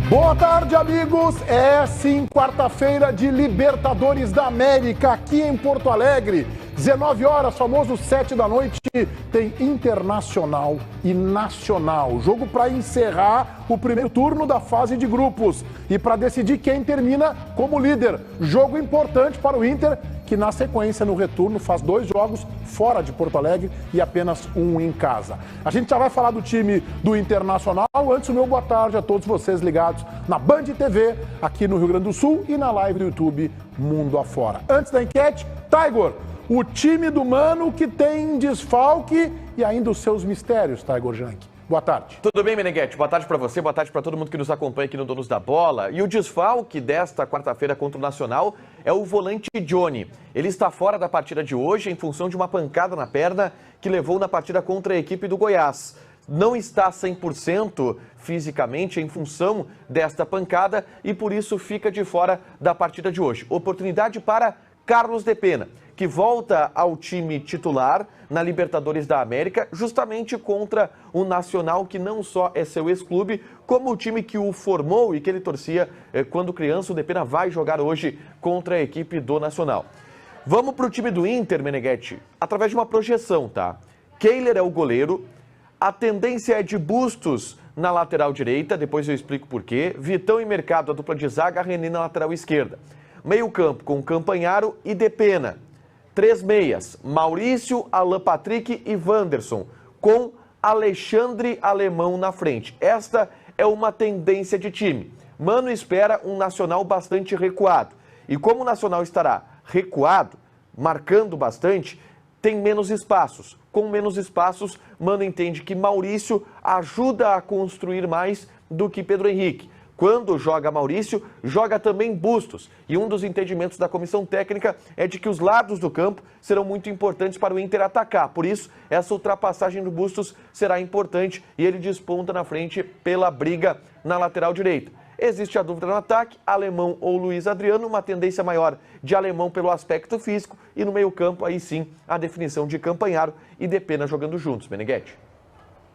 Boa tarde, amigos. É sim, quarta-feira de Libertadores da América, aqui em Porto Alegre. 19 horas, famoso 7 da noite, tem Internacional e Nacional. Jogo para encerrar o primeiro turno da fase de grupos e para decidir quem termina como líder. Jogo importante para o Inter, que na sequência, no retorno, faz 2 jogos fora de Porto Alegre e apenas 1 em casa. A gente já vai falar do time do Internacional. Antes, o meu boa tarde a todos vocês ligados na Band TV, aqui no Rio Grande do Sul e na live do YouTube Mundo Afora. Antes da enquete, Tiger, o time do Mano que tem desfalque e ainda os seus mistérios, Tiger Jank. Boa tarde. Tudo bem, Meneghete? Boa tarde para você, boa tarde para todo mundo que nos acompanha aqui no Donos da Bola. E o desfalque desta quarta-feira contra o Nacional é o volante Johnny. Ele está fora da partida de hoje em função de uma pancada na perna que levou na partida contra a equipe do Goiás. Não está 100% fisicamente em função desta pancada e por isso fica de fora da partida de hoje. Oportunidade para Carlos Depena, que volta ao time titular na Libertadores da América, justamente contra o Nacional, que não só é seu ex-clube, como o time que o formou e que ele torcia quando criança. O Depena vai jogar hoje contra a equipe do Nacional. Vamos para o time do Inter, Meneghete, através de uma projeção, tá? Kehler é o goleiro, a tendência é de Bustos na lateral direita, depois eu explico por quê. Vitão e Mercado, a dupla de zaga, René na lateral esquerda. Meio campo com Campanharo e Depena. 3 meias, Maurício, Alan Patrick e Wanderson, com Alexandre Alemão na frente. Esta é uma tendência de time. Mano espera um Nacional bastante recuado. E como o Nacional estará recuado, marcando bastante, tem menos espaços. Com menos espaços, Mano entende que Maurício ajuda a construir mais do que Pedro Henrique. Quando joga Maurício, joga também Bustos. E um dos entendimentos da comissão técnica é de que os lados do campo serão muito importantes para o Inter atacar. Por isso, essa ultrapassagem do Bustos será importante e ele desponta na frente pela briga na lateral direita. Existe a dúvida no ataque, Alemão ou Luiz Adriano, uma tendência maior de Alemão pelo aspecto físico. E no meio campo, aí sim, a definição de Campanharo e Depena jogando juntos, Meneghete.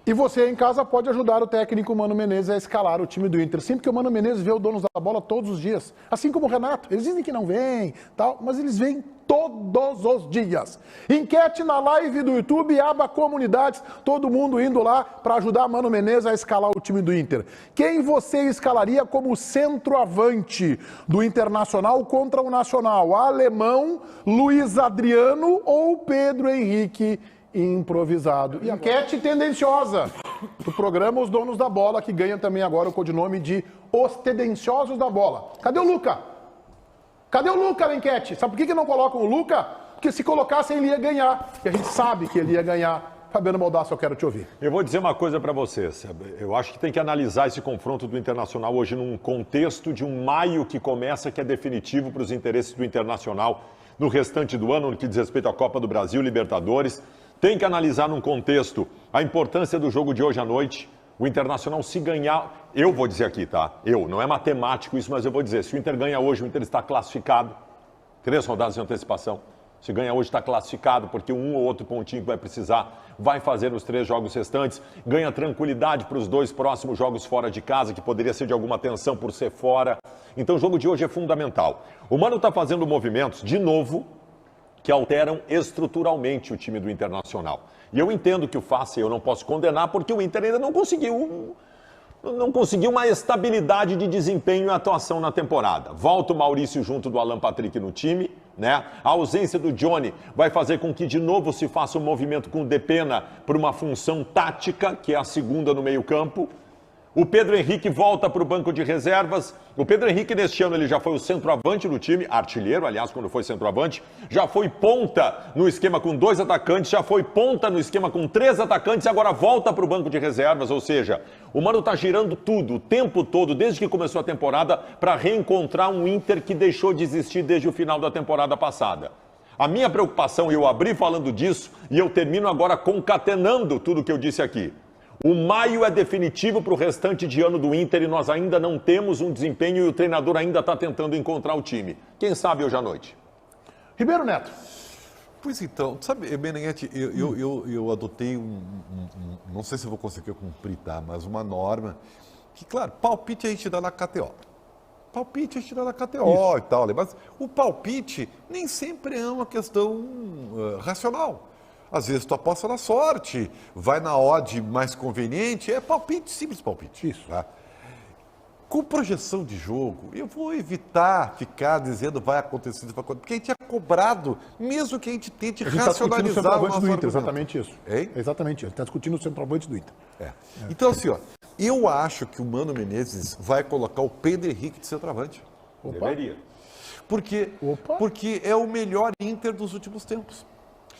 E você em casa pode ajudar o técnico Mano Menezes a escalar o time do Inter. Sim, porque o Mano Menezes vê o Donos da Bola todos os dias. Assim como o Renato. Eles dizem que não vêm, tal, mas eles vêm todos os dias. Enquete na live do YouTube, aba Comunidades. Todo mundo indo lá para ajudar Mano Menezes a escalar o time do Inter. Quem você escalaria como centroavante do Internacional contra o Nacional? Alemão, Luiz Adriano ou Pedro Henrique improvisado? E enquete tendenciosa do programa Os Donos da Bola, que ganha também agora o codinome de Os Tendenciosos da Bola. Cadê o Luca? Cadê o Luca na enquete? Sabe por que não colocam o Luca? Porque se colocassem ele ia ganhar. E a gente sabe que ele ia ganhar. Fabiano Baldassi, eu quero te ouvir. Eu vou dizer uma coisa para vocês. Eu acho que tem que analisar esse confronto do Internacional hoje num contexto de um maio que começa, que é definitivo para os interesses do Internacional no restante do ano, no que diz respeito à Copa do Brasil, Libertadores. Tem que analisar num contexto a importância do jogo de hoje à noite. O Internacional, se ganhar, eu vou dizer aqui, tá? Não é matemático isso, mas eu vou dizer, se o Inter ganha hoje, o Inter está classificado. 3 rodadas de antecipação. Se ganha hoje, está classificado, porque um ou outro pontinho que vai precisar, vai fazer nos 3 jogos restantes. Ganha tranquilidade para os 2 próximos jogos fora de casa, que poderia ser de alguma tensão por ser fora. Então o jogo de hoje é fundamental. O Mano está fazendo movimentos, de novo, que alteram estruturalmente o time do Internacional. E eu entendo que o faça, eu não posso condenar, porque o Inter ainda não conseguiu uma estabilidade de desempenho e atuação na temporada. Volta o Maurício junto do Alan Patrick no time, né? A ausência do Johnny vai fazer com que de novo se faça um movimento com o Depena por uma função tática, que é a segunda no meio-campo. O Pedro Henrique volta para o banco de reservas. O Pedro Henrique, neste ano, ele já foi o centroavante do time, artilheiro, aliás, quando foi centroavante. Já foi ponta no esquema com 2 atacantes, já foi ponta no esquema com 3 atacantes e agora volta para o banco de reservas. Ou seja, o Mano está girando tudo, o tempo todo, desde que começou a temporada, para reencontrar um Inter que deixou de existir desde o final da temporada passada. A minha preocupação, e eu abri falando disso, e eu termino agora concatenando tudo que eu disse aqui. O maio é definitivo para o restante de ano do Inter e nós ainda não temos um desempenho e o treinador ainda está tentando encontrar o time. Quem sabe hoje à noite? Ribeiro Neto. Pois então, sabe, Meneghete, eu adotei não sei se eu vou conseguir cumprir, tá? Mas uma norma que, claro, palpite a gente dá na KTO. Palpite a gente dá na KTO e tal, né? Mas o palpite nem sempre é uma questão racional. Às vezes tu aposta na sorte, vai na odd mais conveniente, é palpite, simples palpite. Isso. Tá? Com projeção de jogo, eu vou evitar ficar dizendo vai acontecer, porque a gente é cobrado, mesmo que a gente tente A gente está discutindo o racionalizar o centroavante nosso do Inter, argumento. exatamente isso. Hein? Exatamente isso. Está discutindo o centroavante do Inter. Então, assim, ó, eu acho que o Mano Menezes vai colocar o Pedro Henrique de centroavante. Deveria. Porque é o melhor Inter dos últimos tempos.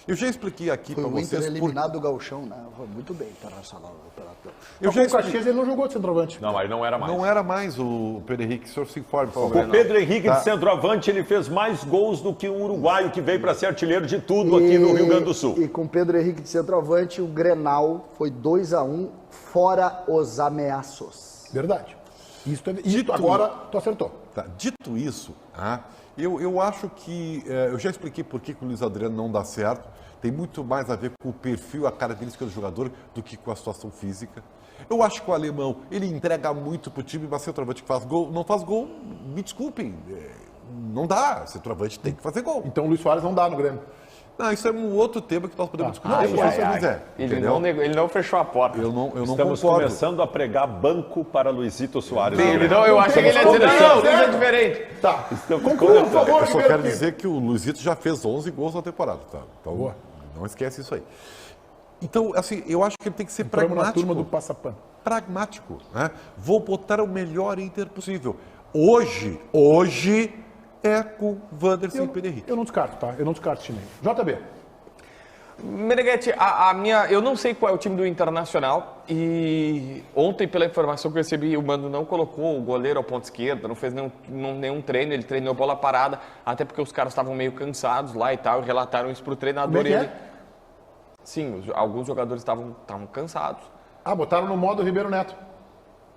Eu já expliquei aqui Foi para o Inter vocês. eliminado do Gauchão, né? Foi muito bem, Internacional. Eu Mas já com o expliquei. Caxias ele não jogou de centroavante. Não, aí não era mais. Não era mais o Pedro Henrique, o senhor se informe, por favor. O Pedro Henrique de centroavante, ele fez mais gols do que um uruguaio que veio para ser artilheiro de tudo aqui no Rio Grande do Sul. E com Pedro Henrique de centroavante, o Grenal foi 2-1, fora os ameaços. Verdade. Isso agora tu acertou. Tá, dito isso, eu acho que... eu já expliquei por que o Luiz Adriano não dá certo. Tem muito mais a ver com o perfil, a característica do jogador, do que com a situação física. Eu acho que o alemão, ele entrega muito pro time, mas centroavante que faz gol, não faz gol, me desculpem, não dá. Centroavante tem que fazer gol. Então o Luiz Soares não dá no Grêmio. Não, isso é um outro tema que nós podemos discutir depois, se eu quiser. Ele não fechou a porta. Eu não Estamos concordo. começando a pregar banco para Luizito Soares. Eu achei que ele ia dizer, não, Luiz é diferente. Tá. Conclua, por favor, Eu só Ribeiro quero Pinto. dizer que o Luizito já fez 11 gols na temporada, tá? Então, Boa. não esquece isso aí. Então, assim, eu acho que ele tem que ser Entramos na pragmático. turma do Passapano. Pragmático, né? Vou botar o melhor Inter possível. Hoje é com Wanderson e Pedro Henrique. Eu não descarto, tá? Eu não descarto esse time. JB. Meneghetti, eu não sei qual é o time do Internacional e ontem, pela informação que eu recebi, o Mano não colocou o goleiro ao ponto esquerdo, não fez nenhum treino, ele treinou bola parada, até porque os caras estavam meio cansados lá e tal, e relataram isso pro treinador. Como é que Sim, alguns jogadores estavam cansados. Botaram no modo Ribeiro Neto.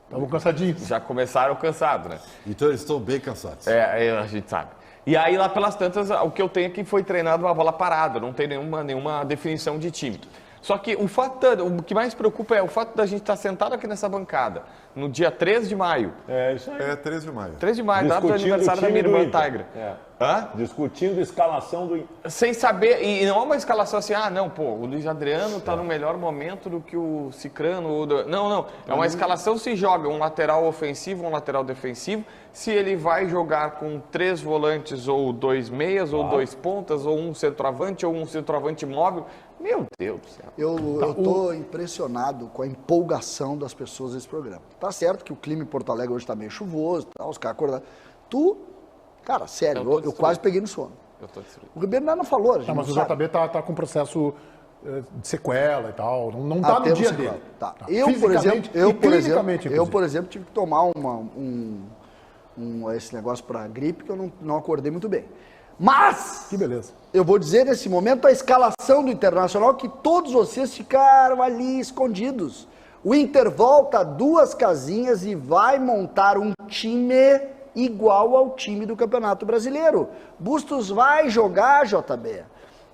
Estavam cansadinhos. Já começaram cansados, né? Então eles estão bem cansados. A gente sabe. E aí, lá pelas tantas, o que eu tenho aqui foi treinado uma bola parada, não tem nenhuma definição de time. Só que o que mais preocupa é o fato da gente estar sentado aqui nessa bancada, no dia 3 de maio. É isso aí. É 13 de maio. 3 de maio, data do Discutindo aniversário o da time minha do irmã Inter. Tigra. É. Discutindo a escalação do Inter. Sem saber, e não é uma escalação assim, o Luiz Adriano tá no melhor momento do que o Cicrano. Não. É uma escalação, se joga um lateral ofensivo, um lateral defensivo, se ele vai jogar com 3 volantes, ou 2 meias, ou 2 pontas, ou um centroavante, ou um centroavante móvel. Meu Deus do céu. Eu tô impressionado com a empolgação das pessoas nesse programa. Tá certo que o clima em Porto Alegre hoje tá meio chuvoso, tá, os caras acordaram. Cara, sério, eu quase peguei no sono. Eu tô destruído. O Ribeiro não falou, a gente Mas não o sabe. JB tá com processo de sequela e tal. Não tá no Temos dia sequela. dele. Tá. Tá. Eu, por Fisicamente exemplo, e clinicamente, inclusive. por exemplo, tive que tomar esse negócio para gripe que eu não acordei muito bem. Mas Que beleza. eu vou dizer nesse momento a escalação do Internacional que todos vocês ficaram ali escondidos. O Inter volta 2 casinhas e vai montar um time igual ao time do Campeonato Brasileiro. Bustos vai jogar, JB.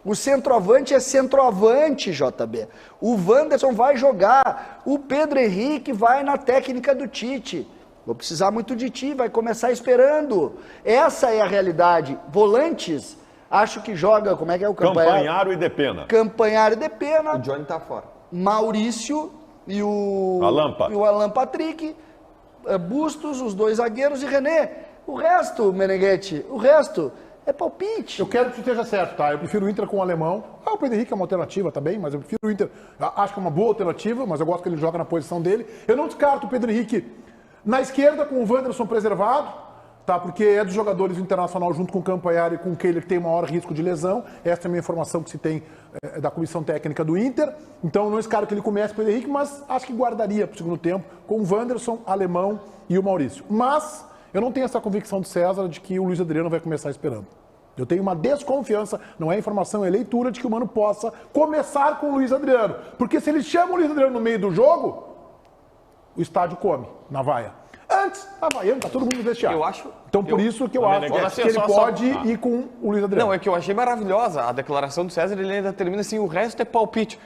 O centroavante é centroavante, JB. O Wanderson vai jogar. O Pedro Henrique vai na técnica do Tite. Vou precisar muito de ti, vai começar esperando. Essa é a realidade. Volantes, acho que joga, como é que é o Campanharo? Campanharo e Depena. Campanharo e Depena. O Johnny tá fora. Maurício e o Alan Patrick, Bustos, os 2 zagueiros e René. O resto, Meneghetti, é palpite. Eu quero que isso esteja certo, tá? Eu prefiro o Inter com o alemão. O Pedro Henrique é uma alternativa também, mas eu prefiro o Inter. Acho que é uma boa alternativa, mas eu gosto que ele joga na posição dele. Eu não descarto o Pedro Henrique na esquerda com o Wanderson preservado, tá? Porque é dos jogadores do Internacional junto com o Campanharo e com o Kehler que tem maior risco de lesão. Essa é a minha informação que se tem da comissão técnica do Inter. Então eu não descarto que ele comece o Pedro Henrique, mas acho que guardaria para o segundo tempo com o Wanderson, Alemão e o Maurício. Mas eu não tenho essa convicção do César de que o Luiz Adriano vai começar esperando. Eu tenho uma desconfiança, não é informação, é leitura, de que o Mano possa começar com o Luiz Adriano. Porque se ele chama o Luiz Adriano no meio do jogo, o estádio come, na vaia. antes. Tá vaiando, tá todo mundo no vestiário. Eu acho... Então, por isso que eu acho Meneghete, que ele só- pode ir com o Luiz Adriano. Não, é que eu achei maravilhosa a declaração do César, ele ainda termina assim, o resto é palpite.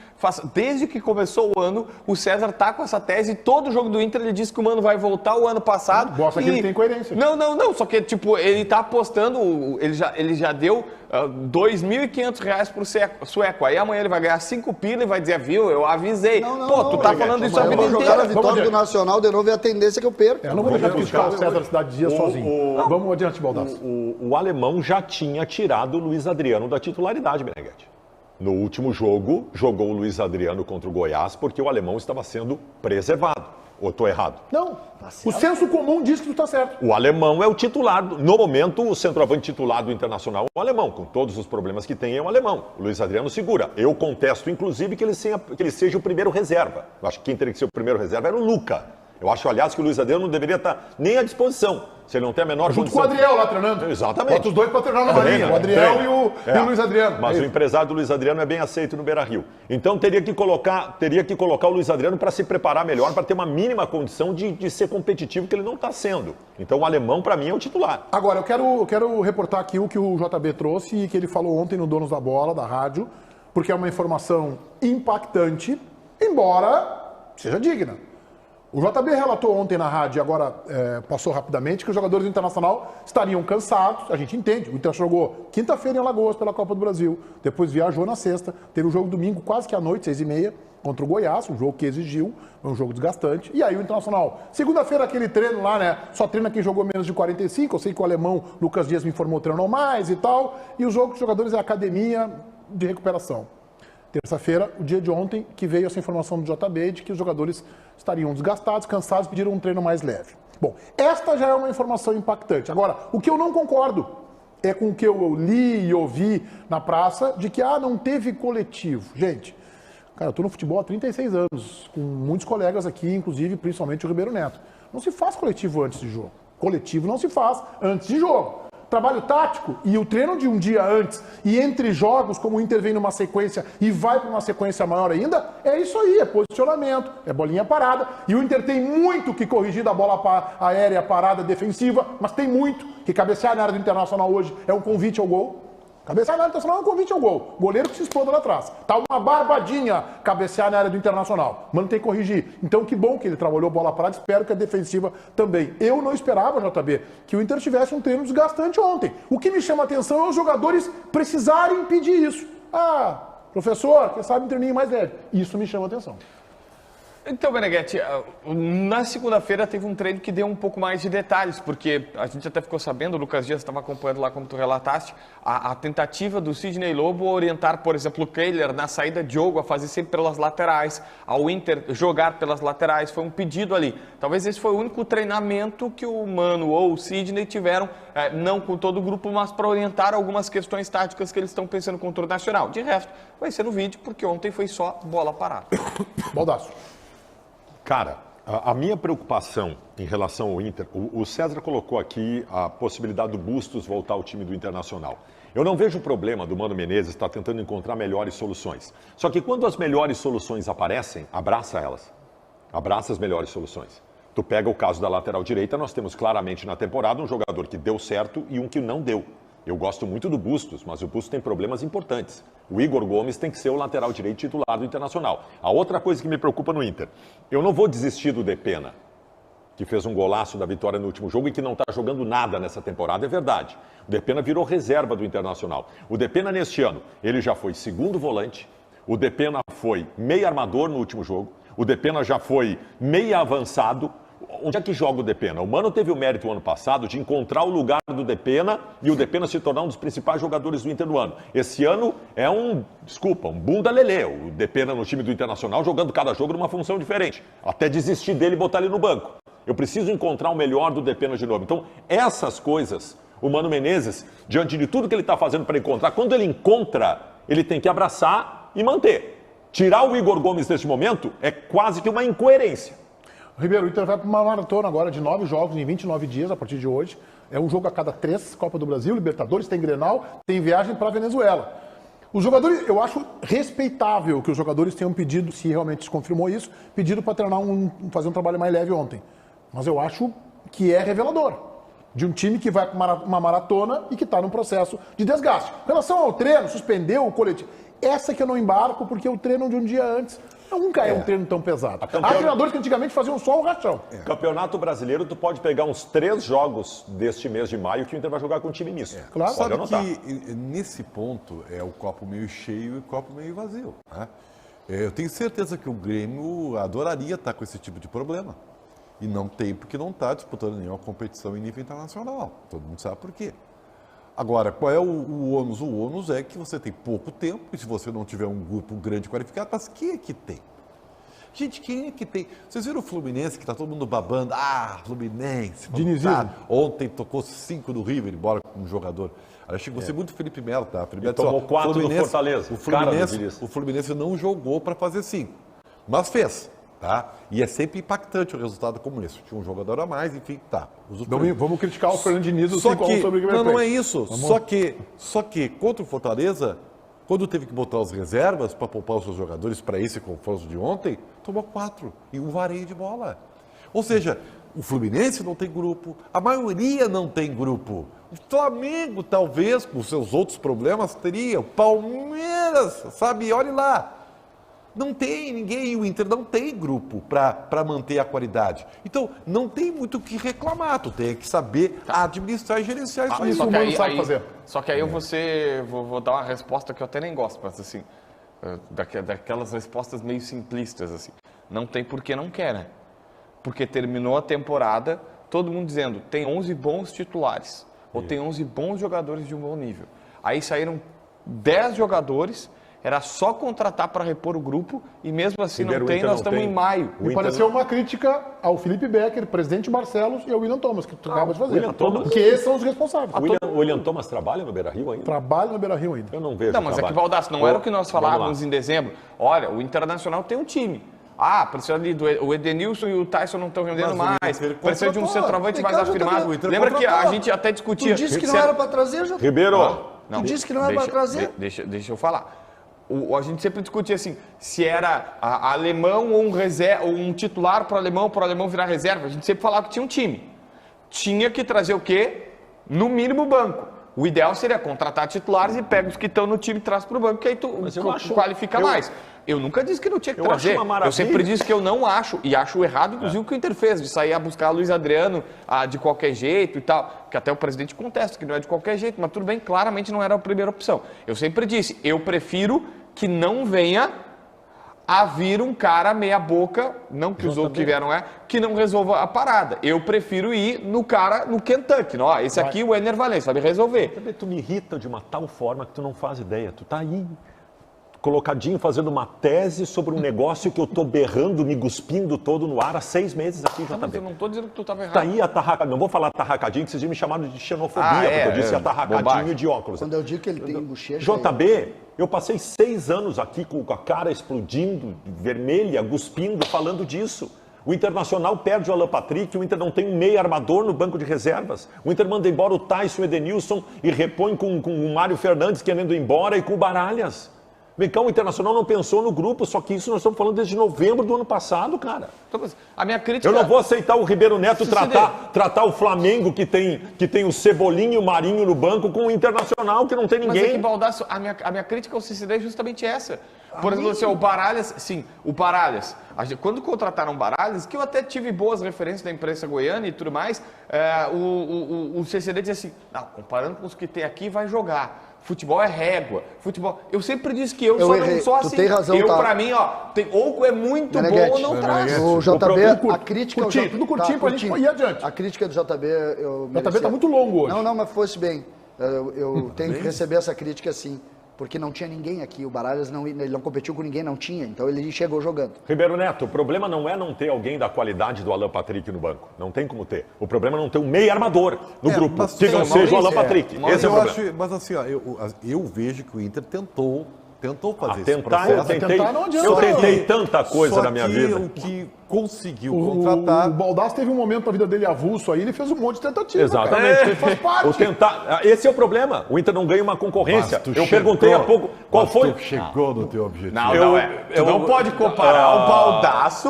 Desde que começou o ano, o César tá com essa tese, todo jogo do Inter ele disse que o Mano vai voltar o ano passado. Mostra que ele tem coerência. Não, só que tipo, ele tá apostando, ele já deu R$2.500 pro sueco, aí amanhã ele vai ganhar 5 pila e vai dizer, viu, eu avisei. Tu tá falando isso a Eu vida vou jogar a inteira. vitória do Nacional de novo e a tendência é que eu perco. Eu não vou deixar de criticar o César Cidade Dias sozinho. Vamos adiante, Baldasso. O alemão já tinha tirado o Luiz Adriano da titularidade, Meneghete. No último jogo, jogou o Luiz Adriano contra o Goiás porque o alemão estava sendo preservado. Ou estou errado? Não, o senso comum diz que tu tá certo. O alemão é o titular. No momento, o centroavante titular do Internacional é o alemão. Com todos os problemas que tem, é o alemão. O Luiz Adriano segura. Eu contesto, inclusive, que ele seja o primeiro reserva. Eu acho que quem teria que ser o primeiro reserva era o Luca. Eu acho, aliás, que o Luiz Adriano não deveria estar nem à disposição. Se ele não tem a menor Junto condição. com o Adriel lá treinando. Exatamente. Bota os dois pra treinar na Marinha. O Adriel e o Luiz Adriano. Mas É o isso. empresário do Luiz Adriano é bem aceito no Beira-Rio. Então teria que colocar o Luiz Adriano para se preparar melhor, para ter uma mínima condição de ser competitivo, que ele não está sendo. Então o alemão, para mim, é o titular. Agora, eu quero reportar aqui o que o JB trouxe e que ele falou ontem no Donos da Bola, da rádio, porque é uma informação impactante, embora seja digna. O JB relatou ontem na rádio, e agora passou rapidamente, que os jogadores do Internacional estariam cansados. A gente entende. O Inter jogou quinta-feira em Alagoas pela Copa do Brasil. Depois viajou na sexta. Teve um jogo domingo, quase que à noite, 6h30, contra o Goiás. Um jogo que exigiu. Foi um jogo desgastante. E aí o Internacional, segunda-feira, aquele treino lá, né? Só treina quem jogou menos de 45. Eu sei que o alemão Lucas Dias me informou, treinou mais e tal. E o jogo dos jogadores é academia de recuperação. Terça-feira, o dia de ontem, que veio essa informação do JB de que os jogadores estariam desgastados, cansados, pediram um treino mais leve. Bom, esta já é uma informação impactante. Agora, o que eu não concordo é com o que eu li e ouvi na praça de que, não teve coletivo. Gente, cara, eu tô no futebol há 36 anos, com muitos colegas aqui, inclusive, principalmente o Ribeiro Neto. Não se faz coletivo antes de jogo. Coletivo não se faz antes de jogo. Trabalho tático e o treino de um dia antes e entre jogos, como o Inter vem numa sequência e vai para uma sequência maior ainda, é isso aí, é posicionamento, é bolinha parada. E o Inter tem muito que corrigir da bola aérea parada defensiva, mas tem muito que cabecear na área do Internacional hoje é um convite ao gol. Cabecear na área do Internacional é um convite ao gol. Goleiro que se exploda lá atrás. Tá uma barbadinha cabecear na área do Internacional. Mano, tem que corrigir. Então, que bom que ele trabalhou bola parada. Espero que a defensiva também. Eu não esperava, JB, que o Inter tivesse um treino desgastante ontem. O que me chama a atenção é os jogadores precisarem pedir isso. Professor, quem sabe um treininho mais leve. Isso me chama a atenção. Então, Meneghete, na segunda-feira teve um treino que deu um pouco mais de detalhes, porque a gente até ficou sabendo, o Lucas Dias estava acompanhando lá como tu relataste, a tentativa do Sidney Lobo orientar, por exemplo, o Kehler na saída de jogo a fazer sempre pelas laterais, ao Inter jogar pelas laterais, foi um pedido ali. Talvez esse foi o único treinamento que o Mano ou o Sidney tiveram, não com todo o grupo, mas para orientar algumas questões táticas que eles estão pensando contra o Nacional. De resto, vai ser no vídeo, porque ontem foi só bola parada. Baldasso. Cara, a minha preocupação em relação ao Inter, o César colocou aqui a possibilidade do Bustos voltar ao time do Internacional. Eu não vejo o problema do Mano Menezes estar tentando encontrar melhores soluções. Só que quando as melhores soluções aparecem, abraça elas. Abraça as melhores soluções. Tu pega o caso da lateral direita, nós temos claramente na temporada um jogador que deu certo e um que não deu. Eu gosto muito do Bustos, mas o Bustos tem problemas importantes. O Igor Gomes tem que ser o lateral direito titular do Internacional. A outra coisa que me preocupa no Inter, eu não vou desistir do Depena, que fez um golaço da vitória no último jogo e que não está jogando nada nessa temporada, é verdade. O Depena virou reserva do Internacional. O Depena neste ano, ele já foi segundo volante, o Depena foi meio armador no último jogo, o Depena já foi meio avançado. Onde é que joga o Depena? O Mano teve o mérito ano passado de encontrar o lugar do Depena e o Depena se tornar um dos principais jogadores do Inter no ano. Esse ano é um bunda lelê. O Depena no time do Internacional jogando cada jogo numa função diferente. Até desistir dele e botar ele no banco. Eu preciso encontrar o melhor do Depena de novo. Então, essas coisas, o Mano Menezes, diante de tudo que ele está fazendo para encontrar, quando ele encontra, ele tem que abraçar e manter. Tirar o Igor Gomes neste momento é quase que uma incoerência. Ribeiro, o Inter vai para uma maratona agora de 9 jogos em 29 dias a partir de hoje. É um jogo a cada 3, Copa do Brasil, Libertadores, tem Grenal, tem viagem para a Venezuela. Os jogadores, eu acho respeitável que os jogadores tenham pedido, se realmente se confirmou isso, pedido para treinar fazer um trabalho mais leve ontem. Mas eu acho que é revelador. De um time que vai para uma maratona e que está num processo de desgaste. Em relação ao treino, suspendeu o coletivo. Essa que eu não embarco, porque o treino de um dia antes nunca é um treino tão pesado. Há treinadores que antigamente faziam só o rachão. Campeonato Brasileiro, tu pode pegar uns 3 jogos deste mês de maio que o Inter vai jogar com um time misto. Claro. Pode Sabe anotar. que nesse ponto é o copo meio cheio e o copo meio vazio. Né? Eu tenho certeza que o Grêmio adoraria estar com esse tipo de problema. E não tem, porque não está disputando nenhuma competição em nível internacional. Todo mundo sabe por quê. Agora, qual é o ônus? O ônus é que você tem pouco tempo, e se você não tiver um grupo grande qualificado, mas quem é que tem? Gente, quem é que tem? Vocês viram o Fluminense, que está todo mundo babando? Ah, Fluminense. Dinizinho. Ontem tocou 5 do River, embora com um jogador. Achei que gostei muito do Felipe Melo, tá? Felipe E tomou 4 do Fortaleza. O Fluminense não jogou para fazer 5, mas fez. Tá? E é sempre impactante o resultado como esse. Tinha um jogador a mais, enfim, tá. Vamos criticar o Fernando Diniz Só que, sobre o River Plate. não é isso. Só que contra o Fortaleza, quando teve que botar as reservas para poupar os seus jogadores para esse confronto de ontem, tomou 4 e um vareio de bola. Ou seja, o Fluminense não tem grupo, a maioria não tem grupo. O Flamengo, talvez, com seus outros problemas, teria. O Palmeiras, sabe? Olhe lá. Não tem ninguém, o Inter não tem grupo para manter a qualidade. Então, não tem muito o que reclamar, tu tem que saber administrar e gerenciar isso. Isso o Mano sabe fazer. Só que aí eu vou dar uma resposta que eu até nem gosto, mas assim, daquelas respostas meio simplistas, assim. Não tem porque não quer, né? Porque terminou a temporada, todo mundo dizendo, tem 11 bons titulares, ou tem 11 bons jogadores de um bom nível. Aí saíram 10 jogadores... Era só contratar para repor o grupo e mesmo assim não tem, nós estamos em maio. Me pareceu uma crítica ao Felipe Becker, presidente Barcelos e ao William Thomas, que tu acaba de fazer. William Thomas. Porque esses são os responsáveis. O William Thomas trabalha no Beira-Rio ainda? Trabalha no Beira-Rio ainda. Eu não vejo Não, mas é que, Baldasso, não era o que nós falávamos em dezembro. Olha, o Internacional tem um time. Precisa ali o Edenilson e o Tyson não estão rendendo mais. Precisa de um centroavante mais afirmado. Lembra que a gente até discutia... Tu disse que não era para trazer, já. Ribeiro! Tu disse que não era para trazer. Deixa eu falar. A gente sempre discutia assim, se era alemão ou um titular para o alemão virar reserva. A gente sempre falava que tinha um time. Tinha que trazer o quê? No mínimo banco. O ideal seria contratar titulares e pega os que estão no time e traz para o banco, que aí tu qualifica mais. Eu nunca disse que não tinha que trazer. Eu sempre disse que eu não acho, e acho errado, inclusive, o que o Inter fez, de sair a buscar Luiz Adriano de qualquer jeito e tal, que até o presidente contesta que não é de qualquer jeito, mas tudo bem, claramente não era a primeira opção. Eu sempre disse, eu prefiro que não venha a vir um cara meia boca, não que os outros que vieram que não resolva a parada. Eu prefiro ir no cara, no Kentucky. Não, esse aqui, o Ener Valencia, vai me resolver. Tu me irrita de uma tal forma que tu não faz ideia. Tu tá aí, colocadinho, fazendo uma tese sobre um negócio que eu tô berrando, me cuspindo todo no ar há 6 meses aqui, JB. Mas eu não tô dizendo que tu tava errado. Tá aí atarracadinho, não vou falar atarracadinho, que vocês me chamaram de xenofobia, porque eu disse atarracadinho bobagem. de óculos. Quando eu digo que ele tem bochecha... JB, eu passei 6 anos aqui com a cara explodindo, vermelha, cuspindo, falando disso. O Internacional perde o Alan Patrick, o Inter não tem um meio armador no banco de reservas. O Inter manda embora o Tyson, o Edenilson e repõe com o Mário Fernandes querendo ir embora e com o Baralhas. Vem cá, o Internacional não pensou no grupo, só que isso nós estamos falando desde novembro do ano passado, cara. A minha crítica... Eu não vou aceitar o Ribeiro Neto tratar o Flamengo, que tem o Cebolinha e o Marinho no banco, com o Internacional, que não tem ninguém. Mas é que, Baldasso, a minha crítica ao CCD é justamente essa. Por exemplo, assim, o Baralhas, sim, o Baralhas. Quando contrataram o Baralhas, que eu até tive boas referências da imprensa goiana e tudo mais, o CCD dizia assim, não, comparando com os que tem aqui, vai jogar. Futebol é régua. Futebol... Eu sempre disse que eu só não sou assim. Tu tem razão, pra mim, ou é muito bom ou não traz. O JB, a crítica... Tudo curtinho pra gente ir adiante. A crítica do JB... O JB tá muito longo hoje. Não, mas fosse bem. Eu tenho que receber essa crítica sim. Porque não tinha ninguém aqui, o Baralhas ele não competiu com ninguém, não tinha, então ele chegou jogando. Ribeiro Neto, o problema não é não ter alguém da qualidade do Alan Patrick no banco, não tem como ter. O problema é não ter um meio armador no grupo, que não seja o Alan Patrick. Esse é o problema. Mas assim, ó, eu vejo que o Inter tentou fazer esse tentar, processo. eu tentei tanta coisa na minha vida. O que conseguiu contratar... O Baldasso teve um momento da vida dele avulso aí, ele fez um monte de tentativa. Exatamente. Ele faz parte. Esse é o problema. O Inter não ganha uma concorrência. Eu perguntei há pouco qual foi... Tu chegou no teu objetivo. Tu não pode comparar o Baldasso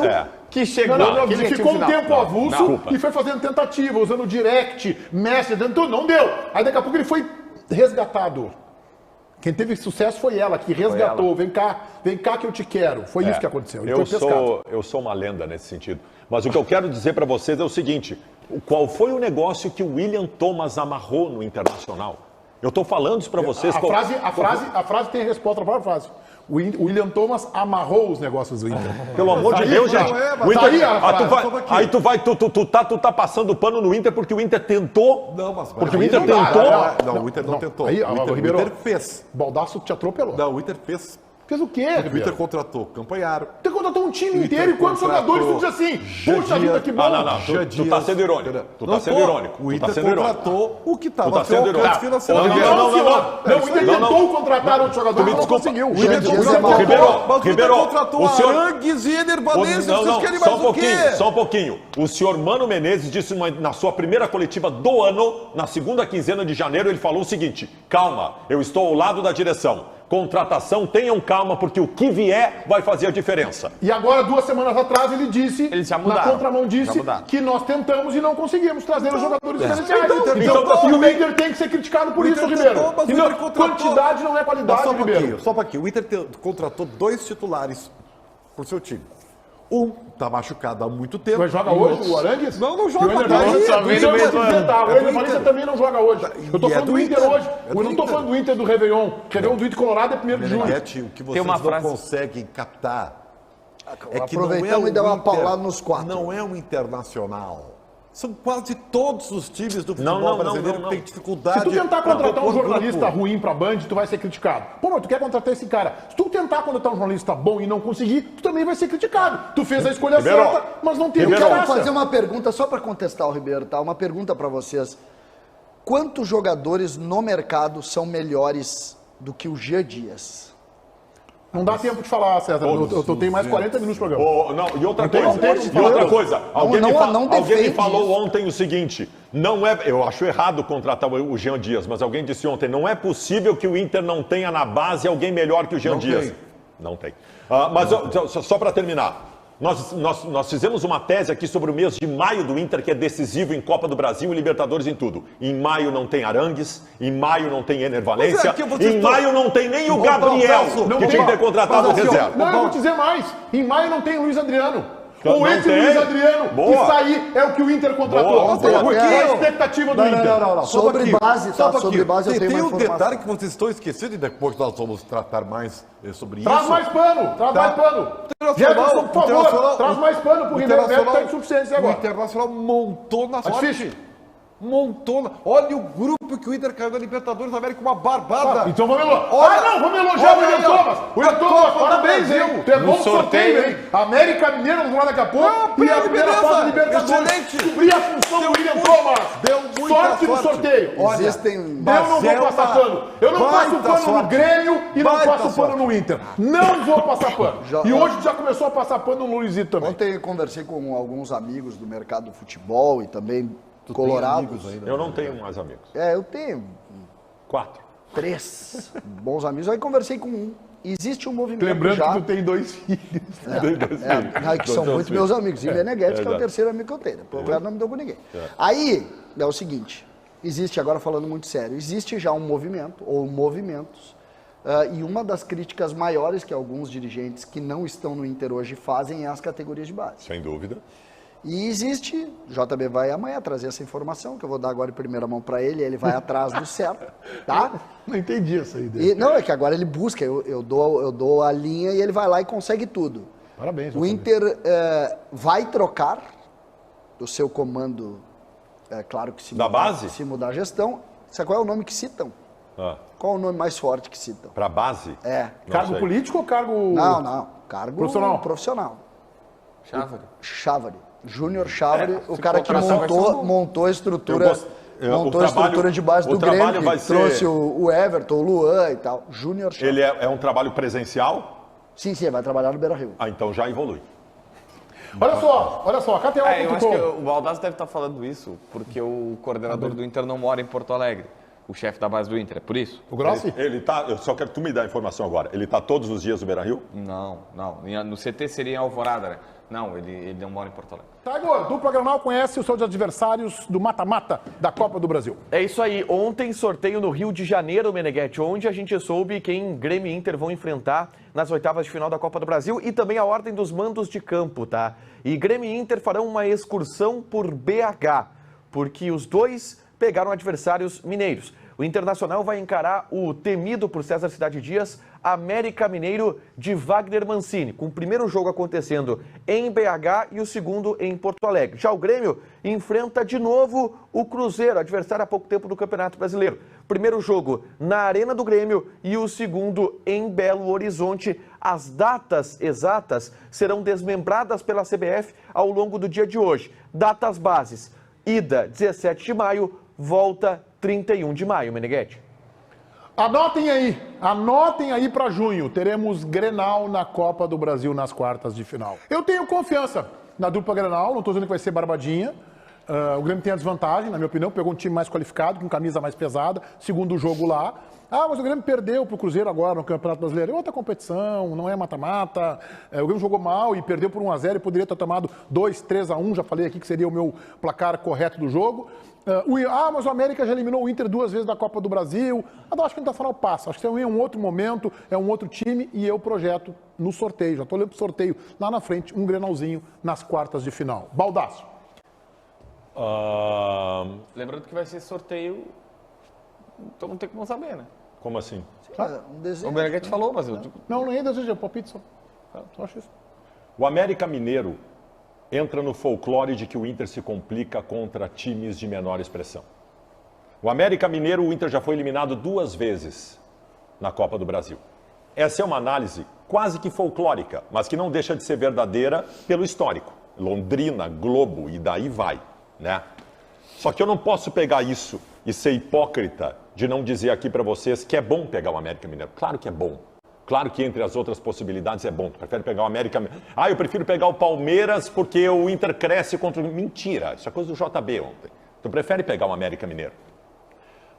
Que chegou Não, no ele objetivo ficou um final. tempo avulso Desculpa. e foi fazendo tentativa, usando direct, mestre, dando tudo, não deu. Aí daqui a pouco ele foi resgatado. Quem teve sucesso foi ela, que resgatou. Vem cá que eu te quero. Foi isso que aconteceu. Ele foi pescado. Eu sou uma lenda nesse sentido. Mas o que eu quero dizer para vocês é o seguinte: qual foi o negócio que o William Thomas amarrou no Internacional? Eu estou falando isso para vocês. A frase tem a resposta para a frase. O William Thomas amarrou os negócios do Inter. Pelo amor de Aí, Deus, não gente. é, mas O Inter, tá aí a frase, tu tá passando pano no Inter porque o Inter tentou. Não, mas Porque o aí Inter não dá, tentou. Não, o Inter não tentou. Aí, o Ribeiro, Inter fez. Baldasso te atropelou. Não, o Inter fez. Fez o quê, O Ribeiro? Inter contratou Campanharo. Você contratou um time O inteiro Inter e quantos contratou jogadores tu diz assim? Puxa vida, que bom. Não. Tu tá sendo irônico. Tu tá sendo irônico. O Tu tá Inter sendo irônico. contratou o que Tu estava tá sendo irônico. Não, financeiramente. senhor. O Inter tentou contratar outro jogador, mas não desculpa. conseguiu. O Inter Você contratou, Ribeiro, mas o Inter Ribeiro, contratou o senhor- Arangues e Eder Valencia. Vocês querem só mais um o quê? pouquinho, só um pouquinho. O senhor Mano Menezes disse na sua primeira coletiva do ano, na segunda quinzena de janeiro, ele falou o seguinte: calma, eu estou ao lado da direção. Contratação, tenham calma, porque o que vier vai fazer a diferença. E agora, 2 semanas atrás, ele disse, Eles já na mudaram. contramão Já disse, mudaram. que nós tentamos e não conseguimos trazer os jogadores diferenciais. então, E o Inter tem que ser criticado por O isso, Inter Ribeiro. tentou, mas o Entendeu? Inter contratou. Quantidade não é qualidade, Só um Ribeiro. pouquinho, só um pouquinho. O Inter contratou 2 titulares por seu time. Um tá machucado há muito tempo. Mas joga E hoje outro- o Arangues? Não E joga. o Ender Daí, Valencia só vem no mesmo ano. O Ender Valencia também não joga hoje. Eu tô E é falando do do Inter Inter. hoje. É do Eu não tô Inter. falando do Inter do Réveillon. Réveillon do Inter Colorado é 1º de junho. Meneghetti, o que vocês uma não frase. conseguem captar é que Aproveitamos não é e deu uma Inter- paulada nos 4. Não é um Internacional. São quase todos os times do futebol Não, brasileiro que têm dificuldade. Se tu tentar pra contratar um compor jornalista grupo. ruim pra Band, tu vai ser criticado. Pô, mas tu quer contratar esse cara. Se tu tentar contratar um jornalista bom e não conseguir, tu também vai ser criticado. Tu fez a escolha Ribeiro. certa, mas não tem Ribeiro. Quero graça. fazer uma pergunta só para contestar o Ribeiro, tá? Uma pergunta para vocês. Quantos jogadores no mercado são melhores do que o Jean Dias? Não dá tempo de falar, César. Eu tenho mais 40 minutos de programa. E outra tem- coisa, não tem- e outra coisa, alguém não me defende falou isso. ontem o seguinte: não é, eu acho errado contratar o Jean Dias, mas alguém disse ontem, não é possível que o Inter não tenha na base alguém melhor que o Jean Não Dias. tem. Não tem. Mas só para terminar, nós fizemos uma tese aqui sobre o mês de maio do Inter, que é decisivo em Copa do Brasil e Libertadores em tudo. Em maio não tem Arangues, em maio não tem Ener Valencia, Mas é que vocês em estão- maio não tem nem o Ô, Gabriel, Baldasso, que tinha que ter contratado o Baldasso, reserva. Não, eu vou te dizer mais. Em maio não tem Luiz Adriano. Não Ou esse tem? Luiz Adriano Boa. que sair é o que o Inter contratou. Boa. Qual é Boa. a expectativa do Inter? Só Sobre um pouquinho, base, só tá? um pouquinho. Sobre base eu tenho Tem uma um informação. detalhe que vocês estão esquecendo e depois nós vamos tratar mais sobre Traz isso. mais pano, traz Tá. mais pano. Internacional, Jefferson, por favor, traz mais pano pro Ribeiro Neto, que tá de suficiência O agora. Internacional montou na Tá sorte. difícil. Montou na... Olha o grupo que o Inter caiu na Libertadores da América, uma barbada. Então vamos elogiar. Olha- Não, vamos elogiar o olha William aí, ó. Thomas. William A Thomas, Copa do parabéns, Brasil. hein? Tu é bom no sorteio, hein? sorteio. América Mineiro, vamos lá daqui a pouco. Ah, E a primeira beleza. fase da Libertadores. Excelente. Cumprir a função do William Thomas. Deu muita Sorte no sorte. sorteio. Olha, Existem... Eu não vou é passar uma pano. Eu não passo baita pano no sorte. Grêmio e não Baita passo pano sorte. no Inter. Não vou passar pano. Já- E hoje já começou a passar pano no Luizito também. Ontem eu conversei com alguns amigos do mercado do futebol e também colorados. Eu não tenho mais amigos. Eu tenho 4. 3 bons amigos. Aí conversei com um. Existe um movimento Lembrando já... que tu tem 2 filhos. que são muito meus amigos. E Meneghetti, que é o exato. terceiro amigo que eu tenho. O cara não me deu com ninguém. Aí, é o seguinte, existe, agora falando muito sério, existe já um movimento, ou movimentos, e uma das críticas maiores que alguns dirigentes que não estão no Inter hoje fazem é as categorias de base. Sem dúvida. E existe, JB vai amanhã trazer essa informação, que eu vou dar agora em primeira mão para ele vai atrás do certo, tá? Não entendi isso aí dele. E, não, é que agora ele busca, eu dou a linha e ele vai lá e consegue tudo. Parabéns. O Inter vai trocar o seu comando, claro que se Da base? se mudar a gestão. Sabe qual é o nome que citam? Qual é o nome mais forte que citam? Para base? Cargo sei. político ou cargo... Não, cargo Profissional. profissional. Chávari. Chávari. Júnior Chávari, o se cara que contratar vai ser bom. montou a estrutura, o trabalho- de base o do trabalho Grêmio, vai que ser- trouxe o Everton, o Luan e tal. Júnior Chávari. Ele é um trabalho presencial? Sim, ele vai trabalhar no Beira-Rio. Então já evolui. Olha só, KTO.com. Eu acho que o Baldasso deve estar falando isso, porque o coordenador do Inter não mora em Porto Alegre. O chefe da base do Inter, é por isso? O Grossi? Ele tá, eu só quero que tu me dê a informação agora. Ele tá todos os dias no Beira-Rio? Não. No CT seria em Alvorada, né? Não, ele não mora em Porto Alegre. Tiger, dupla Grenal conhece os seus adversários do mata-mata da Copa do Brasil. É isso aí. Ontem, sorteio no Rio de Janeiro, Meneghetti, onde a gente soube quem Grêmio e Inter vão enfrentar nas oitavas de final da Copa do Brasil e também a ordem dos mandos de campo, tá? E Grêmio e Inter farão uma excursão por BH, porque os dois pegaram adversários mineiros. O Internacional vai encarar o temido por César Cidade Dias, América Mineiro de Wagner Mancini, com o primeiro jogo acontecendo em BH e o segundo em Porto Alegre. Já o Grêmio enfrenta de novo o Cruzeiro, adversário há pouco tempo do Campeonato Brasileiro. Primeiro jogo na Arena do Grêmio e o segundo em Belo Horizonte. As datas exatas serão desmembradas pela CBF ao longo do dia de hoje. Datas bases: ida 17 de maio, volta 31 de maio, Meneghetti. Anotem aí para junho, teremos Grenal na Copa do Brasil nas quartas de final. Eu tenho confiança na dupla Grenal, não estou dizendo que vai ser barbadinha. O Grêmio tem a desvantagem, na minha opinião, pegou um time mais qualificado, com camisa mais pesada, segundo jogo lá. Mas o Grêmio perdeu pro Cruzeiro agora no Campeonato Brasileiro. É outra competição, não é mata-mata. O Grêmio jogou mal e perdeu por 1-0 e poderia ter tomado 2-3-1. Já falei aqui que seria o meu placar correto do jogo. Mas o América já eliminou o Inter 2 vezes da Copa do Brasil. Eu acho que o Internacional passa. Acho que é um outro momento, é um outro time e eu projeto no sorteio. Já estou olhando pro sorteio lá na frente, um Grenalzinho nas quartas de final. Baldasso. Lembrando que vai ser sorteio, então não tem como saber, né? Como assim? Um desenho. O Meneghetti falou, mas eu... Não é desejo, é palpite só. Só acho isso. O América Mineiro entra no folclore de que o Inter se complica contra times de menor expressão. O América Mineiro, o Inter já foi eliminado 2 vezes na Copa do Brasil. Essa é uma análise quase que folclórica, mas que não deixa de ser verdadeira pelo histórico. Londrina, Globo e daí vai, né? Só que eu não posso pegar isso e ser hipócrita de não dizer aqui para vocês que é bom pegar o América Mineiro. Claro que é bom. Claro que entre as outras possibilidades é bom. Tu prefere pegar o América... eu prefiro pegar o Palmeiras porque o Inter cresce contra... Mentira, isso é coisa do JB ontem. Tu prefere pegar o América Mineiro.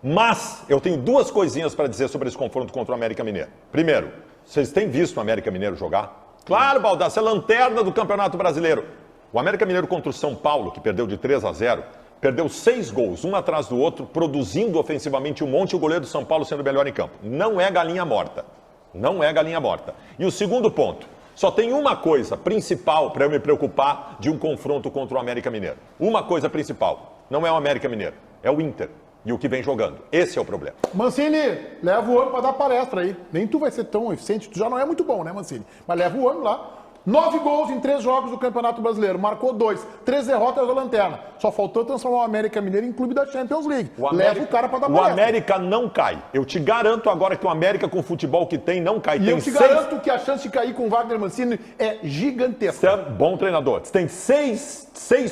Mas eu tenho 2 coisinhas para dizer sobre esse confronto contra o América Mineiro. Primeiro, vocês têm visto o América Mineiro jogar? Claro, Baldassi, é lanterna do Campeonato Brasileiro. O América Mineiro contra o São Paulo, que perdeu de 3-0, perdeu 6 gols, um atrás do outro, produzindo ofensivamente um monte, e o goleiro do São Paulo sendo o melhor em campo. Não é galinha morta. Não é galinha morta. E o segundo ponto, só tem uma coisa principal para eu me preocupar de um confronto contra o América Mineiro. Uma coisa principal, não é o América Mineiro, é o Inter e o que vem jogando. Esse é o problema. Mancini, leva o homem para dar palestra aí. Nem tu vai ser tão eficiente, tu já não é muito bom, né, Mancini? Mas leva o homem lá. 9 gols em 3 jogos do Campeonato Brasileiro, marcou 2, 3 derrotas da lanterna. Só faltou transformar o América Mineiro em clube da Champions League. Leva o cara para dar palestra. O América não cai. Eu te garanto agora que o América, com o futebol que tem, não cai. E eu te garanto que a chance de cair com o Wagner Mancini é gigantesca. Você é bom treinador. Você tem 6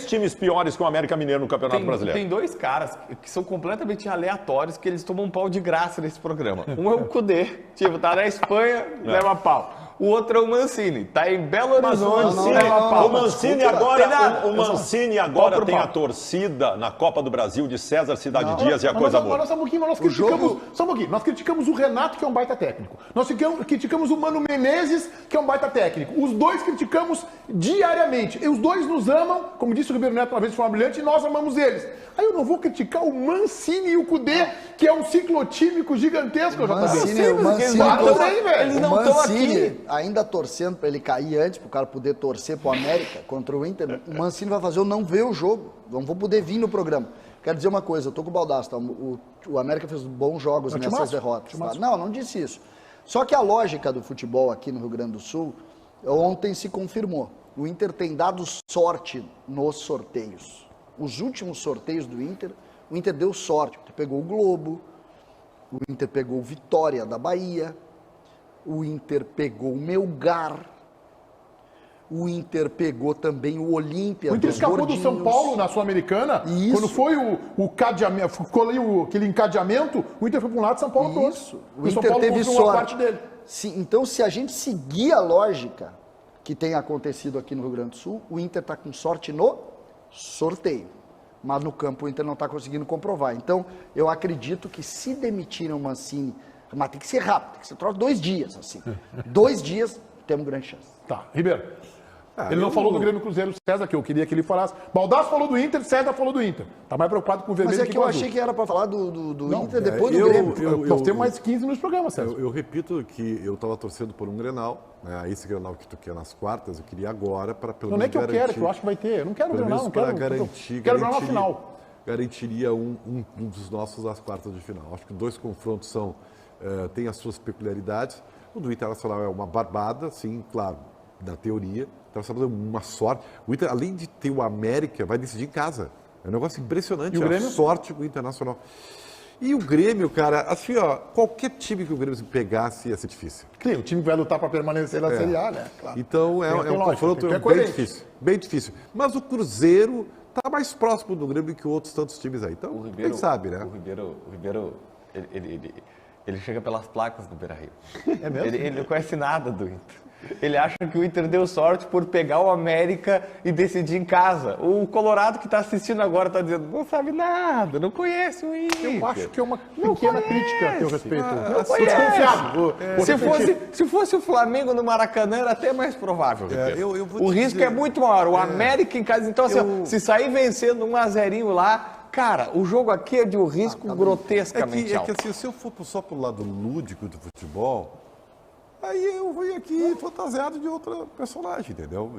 times piores que o América Mineiro no Campeonato Brasileiro. Tem 2 caras que são completamente aleatórios que eles tomam um pau de graça nesse programa. Um é o Cudê, tipo, tá na Espanha, leva pau. O outro é o Mancini, tá em Belo Horizonte, o Mancini agora tem a torcida na Copa do Brasil de César Cidade Dias e a coisa boa. Só um pouquinho, nós criticamos o Renato, que é um baita técnico. Nós criticamos o Mano Menezes, que é um baita técnico. Os dois criticamos diariamente. E os dois nos amam, como disse o Ribeiro Neto uma vez de forma brilhante, e nós amamos eles. Aí eu não vou criticar o Mancini e o Cudê, que é um ciclotímico gigantesco. O Mancini eles não estão aqui. Ainda torcendo para ele cair antes, para o cara poder torcer para o América contra o Inter, o Mancini vai fazer eu não ver o jogo. Não vou poder vir no programa. Quero dizer uma coisa, eu tô com o Baldasso, tá? O América fez bons jogos nessas derrotas. Tá? Não disse isso. Só que a lógica do futebol aqui no Rio Grande do Sul, ontem se confirmou. O Inter tem dado sorte nos sorteios. Os últimos sorteios do Inter, o Inter deu sorte. O Inter pegou o Globo, o Inter pegou o Vitória da Bahia, o Inter pegou o Melgar, o Inter pegou também o Olímpia. O Inter escapou do São Paulo na Sul-Americana. Quando foi o cadeamento, ficou ali aquele encadeamento, o Inter foi para um lado e São Paulo para o outro. O Inter teve sorte. Então, se a gente seguir a lógica que tem acontecido aqui no Rio Grande do Sul, o Inter está com sorte no sorteio. Mas no campo o Inter não está conseguindo comprovar. Então, eu acredito que se demitirem o Mancini, mas tem que ser rápido, tem que ser 2 dias, assim. 2 dias, temos grande chance. Tá, Ribeiro. Ele não falou do Grêmio Cruzeiro, César, que eu queria que ele falasse. Baldasso falou do Inter, César falou do Inter. Tá mais preocupado com o vermelho Mas é que que com eu o azul. achei que era pra falar do Não, Inter depois do Grêmio. Nós temos mais 15 minutos de programa, César. Eu repito que eu estava torcendo por um Grenal, né? Esse Grenal que tu quer nas quartas, eu queria agora para pelo Não menos é que eu garantir. quero, que eu acho que vai ter. Eu não quero o Pelo Grenal, menos não para quero. garantir. Quero o Grenal na final. Garantiria um dos nossos às quartas de final. Acho que dois confrontos têm as suas peculiaridades. O do Internacional é uma barbada, sim, claro, na teoria. Então, você vai fazer uma sorte. O Inter, além de ter o América, vai decidir em casa. É um negócio impressionante. E o Grêmio? A sorte com o Internacional. E o Grêmio, cara, assim, ó, qualquer time que o Grêmio pegasse ia ser difícil. Sim, o time que vai lutar para permanecer na Série A, né? Claro. Então é Tem um lógica, confronto tem que ter bem coerente. difícil. Bem difícil. Mas o Cruzeiro tá mais próximo do Grêmio que outros tantos times aí. Então, quem sabe, né? O Ribeiro ele chega pelas placas do Beira-Rio. É mesmo? Ele não conhece nada do Inter. Ele acha que o Inter deu sorte por pegar o América e decidir em casa. O Colorado que está assistindo agora está dizendo, não sabe nada, não conhece o Inter. Eu acho que é uma pequena crítica a teu respeito. Não Sou conhece. desconfiado. Vou repetir. Se fosse o Flamengo no Maracanã, era até mais provável. eu vou O te risco dizer- é muito maior. O América em casa, então assim, ó, se sair vencendo 1-0 lá, cara, o jogo aqui é de um risco grotescamente É alto. que assim, se eu for só pro lado lúdico do futebol, aí eu venho aqui fantasiado de outra personagem, entendeu?